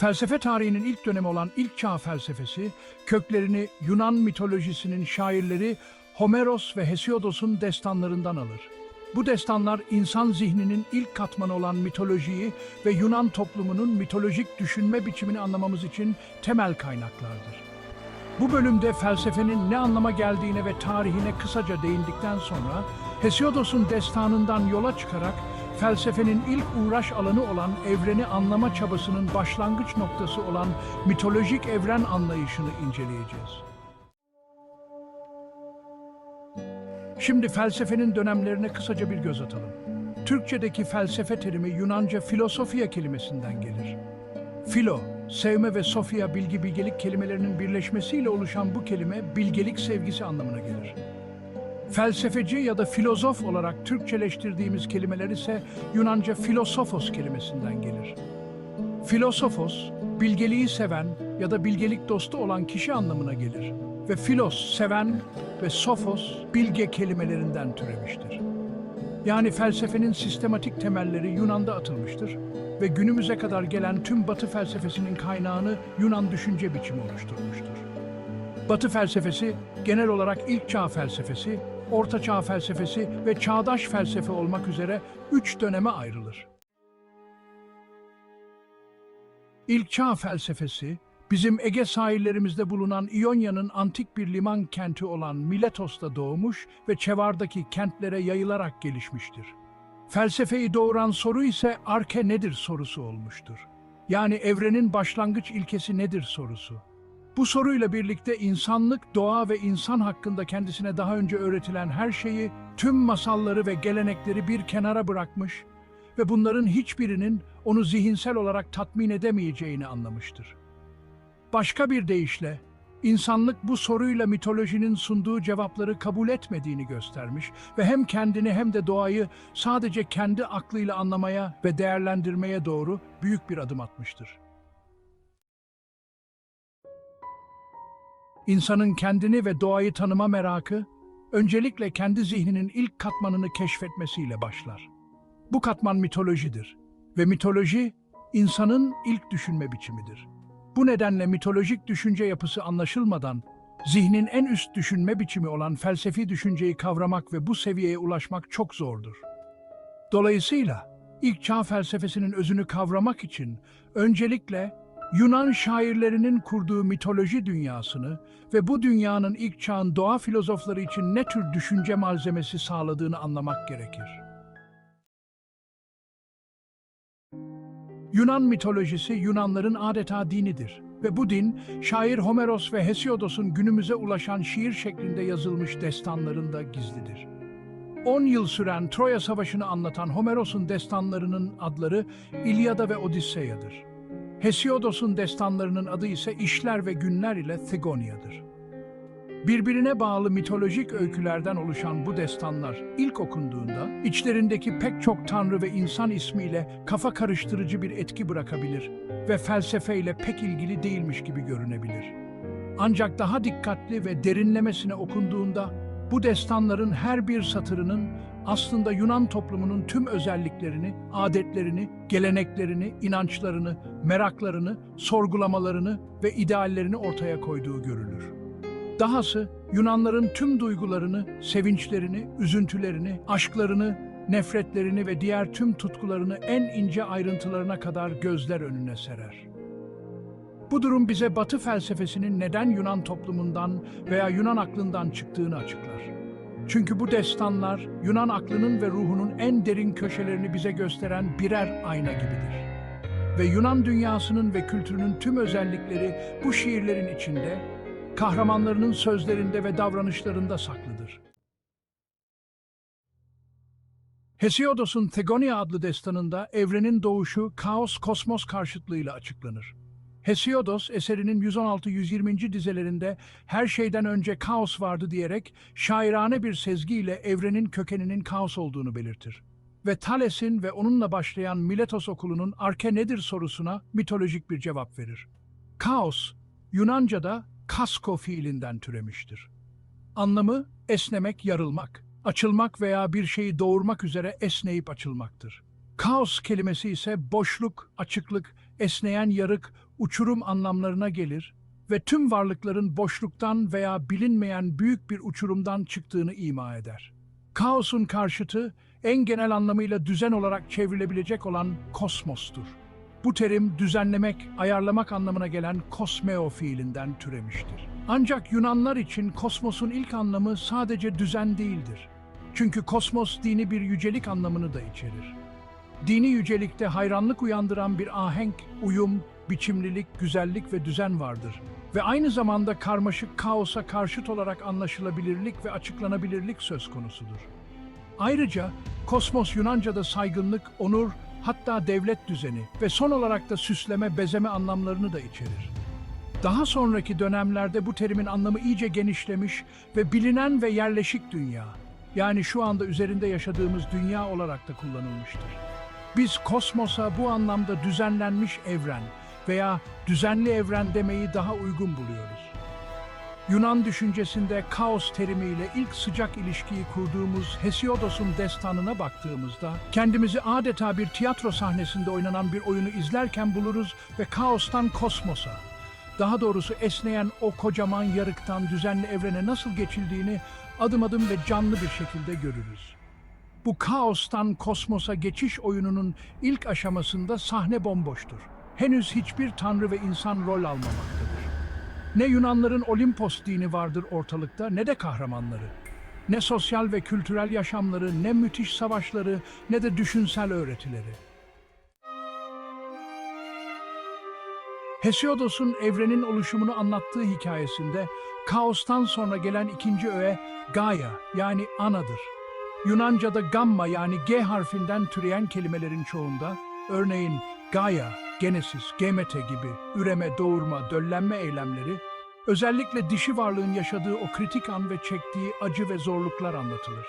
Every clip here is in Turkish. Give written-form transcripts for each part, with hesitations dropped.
Felsefe tarihinin ilk dönemi olan İlk Çağ felsefesi, köklerini Yunan mitolojisinin şairleri Homeros ve Hesiodos'un destanlarından alır. Bu destanlar insan zihninin ilk katmanı olan mitolojiyi ve Yunan toplumunun mitolojik düşünme biçimini anlamamız için temel kaynaklardır. Bu bölümde felsefenin ne anlama geldiğine ve tarihine kısaca değindikten sonra, Hesiodos'un destanından yola çıkarak felsefenin ilk uğraş alanı olan evreni anlama çabasının başlangıç noktası olan mitolojik evren anlayışını inceleyeceğiz. Şimdi felsefenin dönemlerine kısaca bir göz atalım. Türkçedeki felsefe terimi Yunanca filosofia kelimesinden gelir. Philo, sevme ve sofia, bilgi, bilgelik kelimelerinin birleşmesiyle oluşan bu kelime bilgelik sevgisi anlamına gelir. Felsefeci ya da filozof olarak Türkçeleştirdiğimiz kelimeler ise Yunanca filosofos kelimesinden gelir. Filosofos, bilgeliği seven ya da bilgelik dostu olan kişi anlamına gelir ve philos, seven ve sophos, bilge kelimelerinden türemiştir. Yani felsefenin sistematik temelleri Yunan'da atılmıştır ve günümüze kadar gelen tüm Batı felsefesinin kaynağını Yunan düşünce biçimi oluşturmuştur. Batı felsefesi genel olarak İlk Çağ felsefesi, Orta Çağ felsefesi ve Çağdaş felsefe olmak üzere 3 döneme ayrılır. İlk Çağ felsefesi, bizim Ege sahillerimizde bulunan İonya'nın antik bir liman kenti olan Miletos'ta doğmuş ve çevardaki kentlere yayılarak gelişmiştir. Felsefeyi doğuran soru ise arke nedir sorusu olmuştur. Yani evrenin başlangıç ilkesi nedir sorusu. Bu soruyla birlikte insanlık, doğa ve insan hakkında kendisine daha önce öğretilen her şeyi, tüm masalları ve gelenekleri bir kenara bırakmış ve bunların hiçbirinin onu zihinsel olarak tatmin edemeyeceğini anlamıştır. Başka bir deyişle, insanlık bu soruyla mitolojinin sunduğu cevapları kabul etmediğini göstermiş ve hem kendini hem de doğayı sadece kendi aklıyla anlamaya ve değerlendirmeye doğru büyük bir adım atmıştır. İnsanın kendini ve doğayı tanıma merakı, öncelikle kendi zihninin ilk katmanını keşfetmesiyle başlar. Bu katman mitolojidir ve mitoloji, insanın ilk düşünme biçimidir. Bu nedenle mitolojik düşünce yapısı anlaşılmadan, zihnin en üst düşünme biçimi olan felsefi düşünceyi kavramak ve bu seviyeye ulaşmak çok zordur. Dolayısıyla, ilk çağ felsefesinin özünü kavramak için öncelikle Yunan şairlerinin kurduğu mitoloji dünyasını ve bu dünyanın ilk çağın doğa filozofları için ne tür düşünce malzemesi sağladığını anlamak gerekir. Yunan mitolojisi Yunanların adeta dinidir ve bu din, şair Homeros ve Hesiodos'un günümüze ulaşan şiir şeklinde yazılmış destanlarında gizlidir. 10 yıl süren Troya Savaşı'nı anlatan Homeros'un destanlarının adları İlyada ve Odisseya'dır. Hesiodos'un destanlarının adı ise İşler ve Günler ile Thegonia'dır. Birbirine bağlı mitolojik öykülerden oluşan bu destanlar ilk okunduğunda içlerindeki pek çok tanrı ve insan ismiyle kafa karıştırıcı bir etki bırakabilir ve felsefeyle pek ilgili değilmiş gibi görünebilir. Ancak daha dikkatli ve derinlemesine okunduğunda bu destanların her bir satırının aslında Yunan toplumunun tüm özelliklerini, adetlerini, geleneklerini, inançlarını, meraklarını, sorgulamalarını ve ideallerini ortaya koyduğu görülür. Dahası Yunanların tüm duygularını, sevinçlerini, üzüntülerini, aşklarını, nefretlerini ve diğer tüm tutkularını en ince ayrıntılarına kadar gözler önüne serer. Bu durum bize Batı felsefesinin neden Yunan toplumundan veya Yunan aklından çıktığını açıklar. Çünkü bu destanlar Yunan aklının ve ruhunun en derin köşelerini bize gösteren birer ayna gibidir. Ve Yunan dünyasının ve kültürünün tüm özellikleri bu şiirlerin içinde, kahramanlarının sözlerinde ve davranışlarında saklıdır. Hesiodos'un Thegonia adlı destanında evrenin doğuşu kaos-kosmos karşıtlığıyla açıklanır. Hesiodos eserinin 116-120. dizelerinde her şeyden önce kaos vardı diyerek şairane bir sezgiyle evrenin kökeninin kaos olduğunu belirtir. Ve Thales'in ve onunla başlayan Miletos okulunun arke nedir sorusuna mitolojik bir cevap verir. Kaos, Yunanca'da kasko fiilinden türemiştir. Anlamı esnemek, yarılmak, açılmak veya bir şeyi doğurmak üzere esneyip açılmaktır. Kaos kelimesi ise boşluk, açıklık, esneyen yarık, uçurum anlamlarına gelir ve tüm varlıkların boşluktan veya bilinmeyen büyük bir uçurumdan çıktığını ima eder. Kaosun karşıtı, en genel anlamıyla düzen olarak çevrilebilecek olan kosmostur. Bu terim düzenlemek, ayarlamak anlamına gelen kosmeo fiilinden türemiştir. Ancak Yunanlar için kosmosun ilk anlamı sadece düzen değildir. Çünkü kosmos dini bir yücelik anlamını da içerir. Dini yücelikte hayranlık uyandıran bir ahenk, uyum, biçimlilik, güzellik ve düzen vardır. Ve aynı zamanda karmaşık kaosa karşıt olarak anlaşılabilirlik ve açıklanabilirlik söz konusudur. Ayrıca kosmos Yunanca'da saygınlık, onur, hatta devlet düzeni ve son olarak da süsleme, bezeme anlamlarını da içerir. Daha sonraki dönemlerde bu terimin anlamı iyice genişlemiş ve bilinen ve yerleşik dünya, yani şu anda üzerinde yaşadığımız dünya olarak da kullanılmıştır. Biz kosmosa bu anlamda düzenlenmiş evren veya düzenli evren demeyi daha uygun buluyoruz. Yunan düşüncesinde kaos terimiyle ilk sıcak ilişkiyi kurduğumuz Hesiodos'un destanına baktığımızda kendimizi adeta bir tiyatro sahnesinde oynanan bir oyunu izlerken buluruz ve kaostan kosmosa, daha doğrusu esneyen o kocaman yarıktan düzenli evrene nasıl geçildiğini adım adım ve canlı bir şekilde görürüz. Bu kaostan kosmosa geçiş oyununun ilk aşamasında sahne bomboştur. Henüz hiçbir tanrı ve insan rol almamaktadır. Ne Yunanların Olimpos dini vardır ortalıkta, ne de kahramanları. Ne sosyal ve kültürel yaşamları, ne müthiş savaşları, ne de düşünsel öğretileri. Hesiodos'un evrenin oluşumunu anlattığı hikayesinde kaostan sonra gelen ikinci öğe Gaia, yani anadır. Yunanca'da gamma, yani G harfinden türeyen kelimelerin çoğunda, örneğin Gaia, Genesis, gemete gibi üreme, doğurma, döllenme eylemleri, özellikle dişi varlığın yaşadığı o kritik an ve çektiği acı ve zorluklar anlatılır.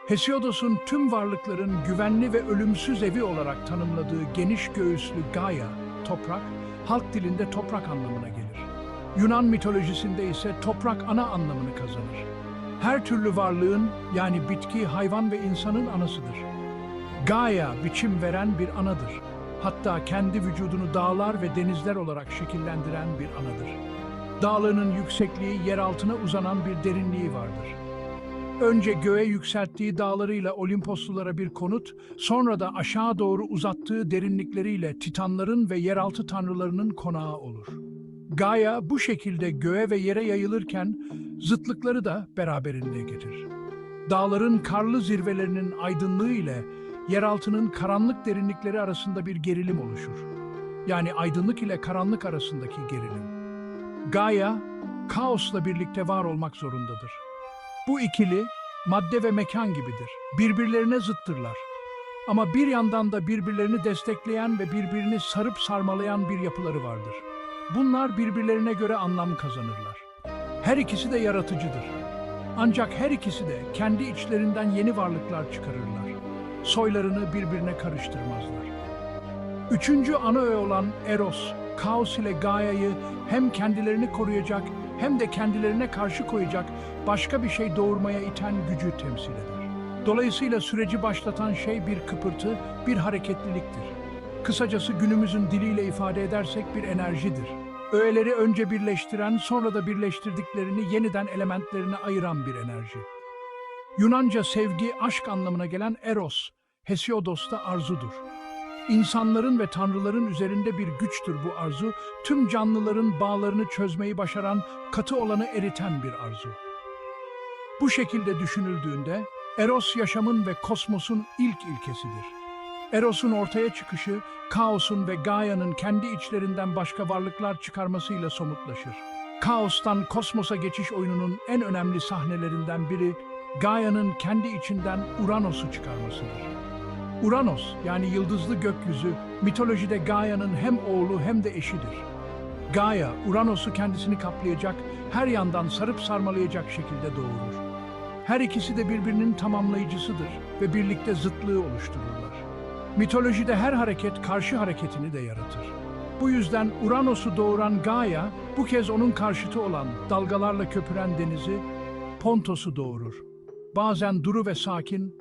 Hesiodos'un tüm varlıkların güvenli ve ölümsüz evi olarak tanımladığı geniş göğüslü Gaia, toprak, halk dilinde toprak anlamına gelir. Yunan mitolojisinde ise toprak ana anlamını kazanır. Her türlü varlığın, yani bitki, hayvan ve insanın anasıdır. Gaia, biçim veren bir anadır. Hatta kendi vücudunu dağlar ve denizler olarak şekillendiren bir anadır. Dağlarının yüksekliği yer altına uzanan bir derinliği vardır. Önce göğe yükselttiği dağlarıyla Olimposlulara bir konut, sonra da aşağı doğru uzattığı derinlikleriyle Titanların ve yeraltı tanrılarının konağı olur. Gaia bu şekilde göğe ve yere yayılırken zıtlıkları da beraberinde getirir. Dağların karlı zirvelerinin aydınlığı ile yeraltının karanlık derinlikleri arasında bir gerilim oluşur. Yani aydınlık ile karanlık arasındaki gerilim. Gaia, kaosla birlikte var olmak zorundadır. Bu ikili, madde ve mekan gibidir. Birbirlerine zıttırlar. Ama bir yandan da birbirlerini destekleyen ve birbirini sarıp sarmalayan bir yapıları vardır. Bunlar birbirlerine göre anlam kazanırlar. Her ikisi de yaratıcıdır. Ancak her ikisi de kendi içlerinden yeni varlıklar çıkarırlar. Soylarını birbirine karıştırmazlar. Üçüncü ana öğe olan Eros, Kaos ile Gaia'yı hem kendilerini koruyacak hem de kendilerine karşı koyacak başka bir şey doğurmaya iten gücü temsil eder. Dolayısıyla süreci başlatan şey bir kıpırtı, bir hareketliliktir. Kısacası günümüzün diliyle ifade edersek bir enerjidir. Öğeleri önce birleştiren, sonra da birleştirdiklerini yeniden elementlerine ayıran bir enerji. Yunanca sevgi, aşk anlamına gelen eros, Hesiodos'ta arzudur. İnsanların ve tanrıların üzerinde bir güçtür bu arzu, tüm canlıların bağlarını çözmeyi başaran, katı olanı eriten bir arzu. Bu şekilde düşünüldüğünde, Eros yaşamın ve kosmosun ilk ilkesidir. Eros'un ortaya çıkışı, kaosun ve Gaia'nın kendi içlerinden başka varlıklar çıkarmasıyla somutlaşır. Kaostan kosmosa geçiş oyununun en önemli sahnelerinden biri, Gaia'nın kendi içinden Uranos'u çıkarmasıdır. Uranos, yani yıldızlı gökyüzü, mitolojide Gaia'nın hem oğlu hem de eşidir. Gaia, Uranos'u kendisini kaplayacak, her yandan sarıp sarmalayacak şekilde doğurur. Her ikisi de birbirinin tamamlayıcısıdır ve birlikte zıtlığı oluştururlar. Mitolojide her hareket karşı hareketini de yaratır. Bu yüzden Uranos'u doğuran Gaia, bu kez onun karşıtı olan dalgalarla köpüren denizi, Pontos'u doğurur. Bazen duru ve sakin,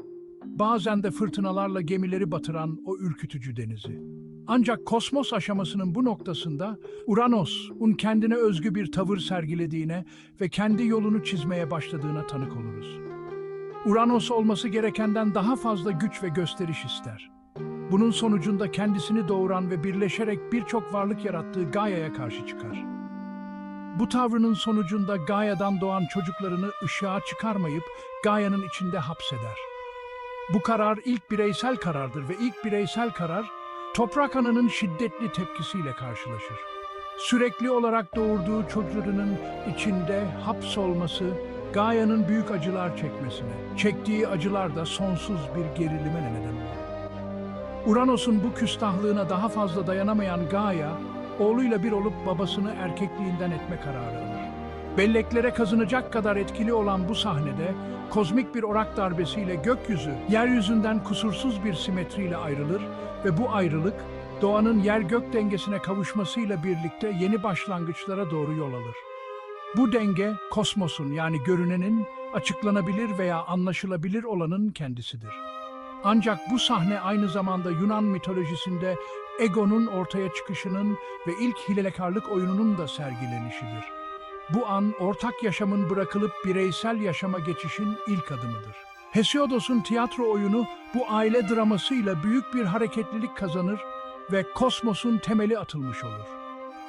bazen de fırtınalarla gemileri batıran o ürkütücü denizi. Ancak kosmos aşamasının bu noktasında Uranos'un kendine özgü bir tavır sergilediğine ve kendi yolunu çizmeye başladığına tanık oluruz. Uranos olması gerekenden daha fazla güç ve gösteriş ister. Bunun sonucunda kendisini doğuran ve birleşerek birçok varlık yarattığı Gaia'ya karşı çıkar. Bu tavrının sonucunda Gaia'dan doğan çocuklarını ışığa çıkarmayıp Gaia'nın içinde hapseder. Bu karar ilk bireysel karardır ve ilk bireysel karar Toprak Ana'nın şiddetli tepkisiyle karşılaşır. Sürekli olarak doğurduğu çocuğunun içinde hapsolması, Gaia'nın büyük acılar çekmesine, çektiği acılar da sonsuz bir gerilime neden olur. Uranos'un bu küstahlığına daha fazla dayanamayan Gaia, oğluyla bir olup babasını erkekliğinden etme kararı alır. Belleklere kazınacak kadar etkili olan bu sahnede, kozmik bir orak darbesiyle gökyüzü, yeryüzünden kusursuz bir simetriyle ayrılır ve bu ayrılık, doğanın yer-gök dengesine kavuşmasıyla birlikte yeni başlangıçlara doğru yol alır. Bu denge, kosmosun yani görünenin, açıklanabilir veya anlaşılabilir olanın kendisidir. Ancak bu sahne aynı zamanda Yunan mitolojisinde egonun ortaya çıkışının ve ilk hilekarlık oyununun da sergilenişidir. Bu an ortak yaşamın bırakılıp bireysel yaşama geçişin ilk adımıdır. Hesiodos'un tiyatro oyunu bu aile dramasıyla büyük bir hareketlilik kazanır ve kosmosun temeli atılmış olur.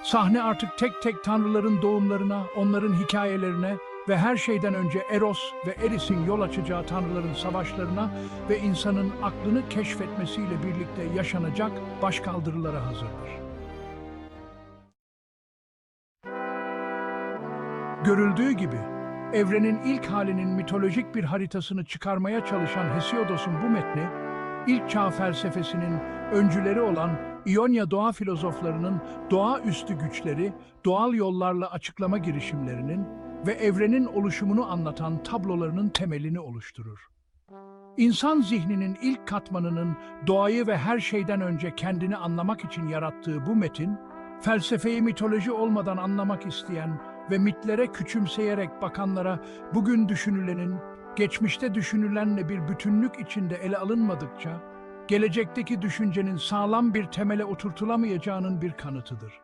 Sahne artık tek tek tanrıların doğumlarına, onların hikayelerine ve her şeyden önce Eros ve Eris'in yol açacağı tanrıların savaşlarına ve insanın aklını keşfetmesiyle birlikte yaşanacak başkaldırılara hazırdır. Görüldüğü gibi, evrenin ilk halinin mitolojik bir haritasını çıkarmaya çalışan Hesiodos'un bu metni, ilk çağ felsefesinin öncüleri olan İonya doğa filozoflarının doğaüstü güçleri, doğal yollarla açıklama girişimlerinin ve evrenin oluşumunu anlatan tablolarının temelini oluşturur. İnsan zihninin ilk katmanının doğayı ve her şeyden önce kendini anlamak için yarattığı bu metin, felsefeyi mitoloji olmadan anlamak isteyen ve mitlere küçümseyerek bakanlara bugün düşünülenin, geçmişte düşünülenle bir bütünlük içinde ele alınmadıkça, gelecekteki düşüncenin sağlam bir temele oturtulamayacağının bir kanıtıdır.